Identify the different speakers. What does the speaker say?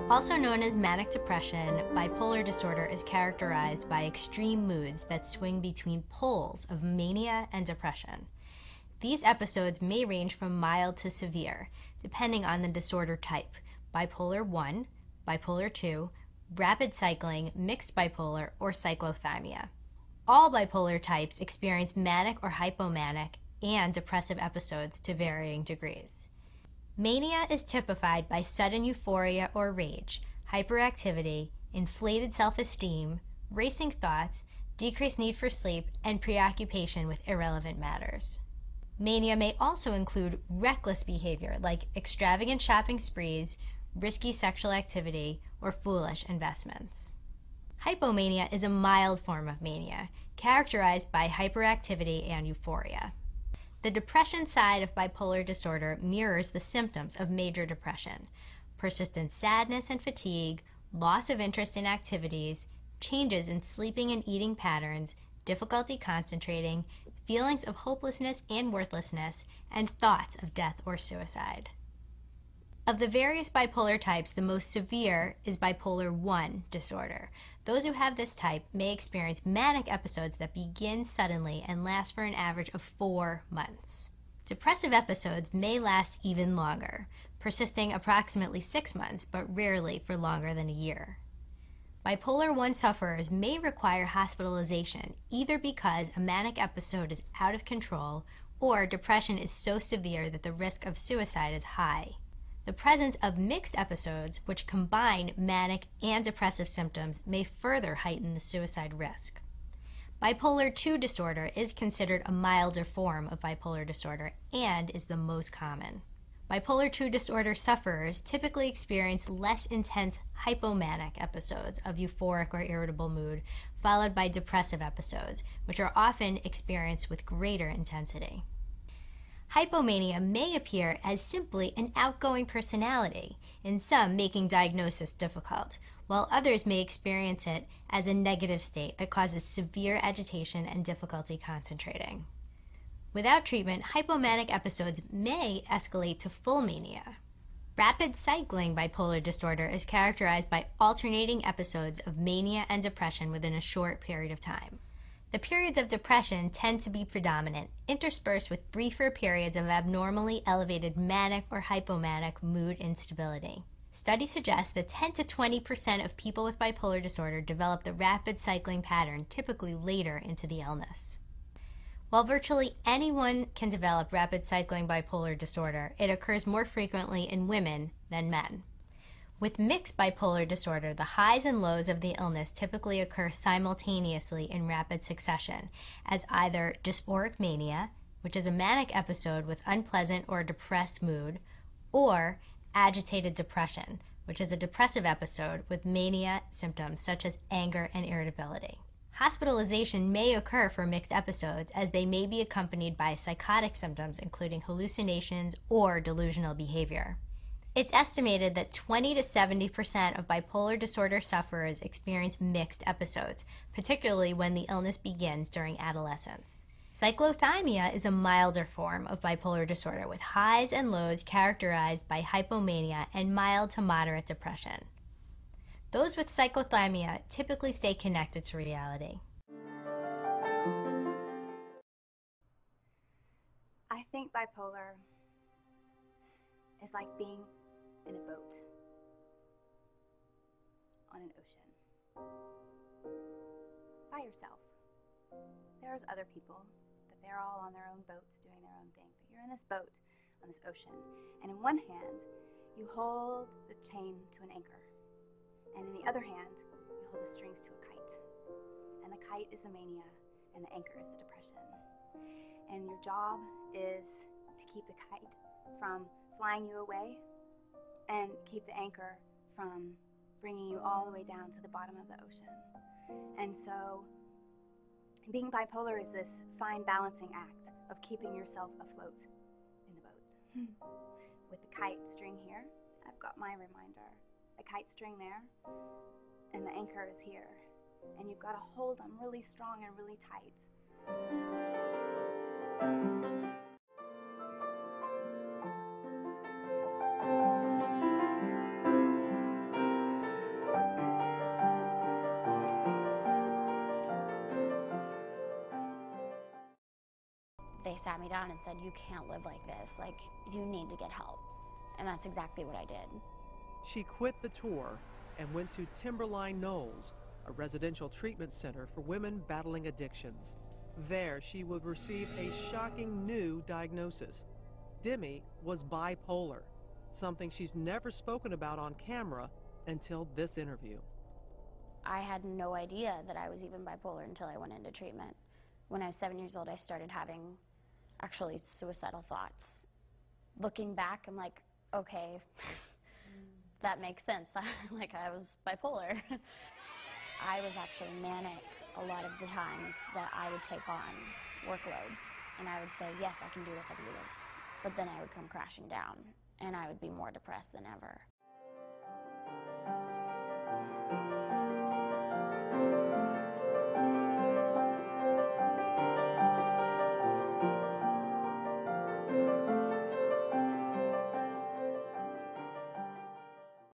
Speaker 1: Also known as manic depression, bipolar disorder is characterized by extreme moods that swing between poles of mania and depression. These episodes may range from mild to severe, depending on the disorder type: bipolar 1, bipolar 2, rapid cycling, mixed bipolar, or cyclothymia. All bipolar types experience manic or hypomanic and depressive episodes to varying degrees. Mania is typified by sudden euphoria or rage, hyperactivity, inflated self-esteem, racing thoughts, decreased need for sleep, and preoccupation with irrelevant matters. Mania may also include reckless behavior like extravagant shopping sprees, risky sexual activity, or foolish investments. Hypomania is a mild form of mania, characterized by hyperactivity and euphoria. The depression side of bipolar disorder mirrors the symptoms of major depression: persistent sadness and fatigue, loss of interest in activities, changes in sleeping and eating patterns, difficulty concentrating, feelings of hopelessness and worthlessness, and thoughts of death or suicide. Of the various bipolar types, the most severe is bipolar 1 disorder. Those who have this type may experience manic episodes that begin suddenly and last for an average of 4 months. Depressive episodes may last even longer, persisting approximately 6 months, but rarely for longer than a year. Bipolar 1 sufferers may require hospitalization either because a manic episode is out of control or depression is so severe that the risk of suicide is high. The presence of mixed episodes, which combine manic and depressive symptoms, may further heighten the suicide risk. Bipolar 2 disorder is considered a milder form of bipolar disorder and is the most common. Bipolar 2 disorder sufferers typically experience less intense hypomanic episodes of euphoric or irritable mood, followed by depressive episodes, which are often experienced with greater intensity. Hypomania may appear as simply an outgoing personality, in some making diagnosis difficult, while others may experience it as a negative state that causes severe agitation and difficulty concentrating. Without treatment, hypomanic episodes may escalate to full mania. Rapid cycling bipolar disorder is characterized by alternating episodes of mania and depression within a short period of time. The periods of depression tend to be predominant, interspersed with briefer periods of abnormally elevated manic or hypomanic mood instability. Studies suggest that 10 to 20% of people with bipolar disorder develop the rapid cycling pattern typically later into the illness. While virtually anyone can develop rapid cycling bipolar disorder, it occurs more frequently in women than men. With mixed bipolar disorder, the highs and lows of the illness typically occur simultaneously in rapid succession as either dysphoric mania, which is a manic episode with unpleasant or depressed mood, or agitated depression, which is a depressive episode with mania symptoms such as anger and irritability. Hospitalization may occur for mixed episodes as they may be accompanied by psychotic symptoms including hallucinations or delusional behavior. It's estimated that 20 to 70% of bipolar disorder sufferers experience mixed episodes, particularly when the illness begins during adolescence. Cyclothymia is a milder form of bipolar disorder with highs and lows characterized by hypomania and mild to moderate depression. Those with cyclothymia typically stay connected to reality.
Speaker 2: I think bipolar is like being in a boat on an ocean by yourself. There's other people, but they're all on their own boats doing their own thing. But you're in this boat on this ocean, and in one hand you hold the chain to an anchor, and in the other hand you hold the strings to a kite. And the kite is the mania, and the anchor is the depression. And your job is to keep the kite from flying you away and keep the anchor from bringing you all the way down to the bottom of the ocean. And so being bipolar is this fine balancing act of keeping yourself afloat in the boat. With the kite string here, I've got my reminder. The kite string there, and the anchor is here. And you've got to hold them really strong and really tight.
Speaker 3: they sat me down and said, you can't live like this. Like, you need to get help. And that's exactly what I did.
Speaker 4: She quit the tour and went to Timberline Knolls, a residential treatment center for women battling addictions. There, she would receive a shocking new diagnosis. Demi was bipolar, something she's never spoken about on camera until this interview.
Speaker 3: I had no idea that I was even bipolar until I went into treatment. When I was 7 years old, I started having actually suicidal thoughts. Looking back, I'm like, okay, that makes sense. Like, I was bipolar. I was actually manic a lot of the times that I would take on workloads, and I would say, yes, I can do this, I can do this. But then I would come crashing down, and I would be more depressed than ever.